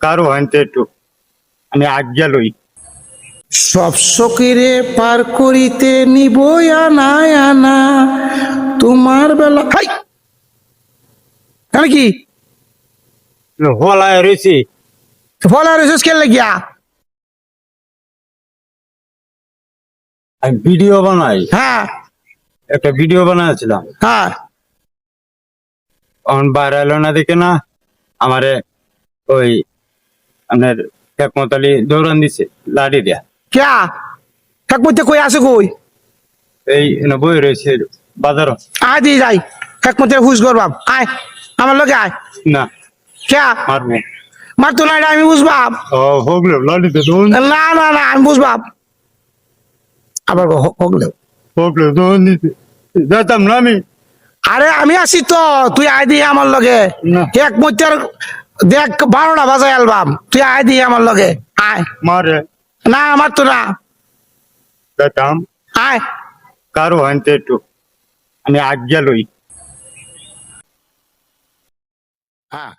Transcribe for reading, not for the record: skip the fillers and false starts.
কারো হানতে একটু আমি আজ্ঞা লই। সব সকিরে পার করিতে নিব আনা আনা তোমার বেলা হাই কি হলায় রয়েছি। ফলা রেসেস খেলে গিয়া আমি ভিডিও বানাই, হ্যাঁ একটা ভিডিও বানাচ্ছিলাম, হ্যাঁ অন ভাইরাল না দেখে না আমারে ওই আপনার হেকমত আলী দৌড়ান দিছে লাঠি দিয়া। কিয়া এক মধ্যে কই আছে কই এই বই রয়েছে বাজার। আয় দিয়ে যাই এক মধ্যে হুশ করবাম আয় আমার লগে আয় না কিয়া মারবো। মার তো না এটা আমি বুঝবাম ও হোগলো লাঠিতে দৌড়, না না না আমি বুঝবাম আবার হগলে হোগলো দৌড় দিতে যেতাম না আমি। আরে আমি আছি তো তুই আয় দিয়ে আমার লগে না। এক মধ্যে দেখ 12টা বাজায় অ্যালবাম তুই আয় দিয়ে আমার লগে আয় মারে না আমার তো না যেতাম আয় কারো হানতে একটু আমি আজ্ঞা লই। হ্যাঁ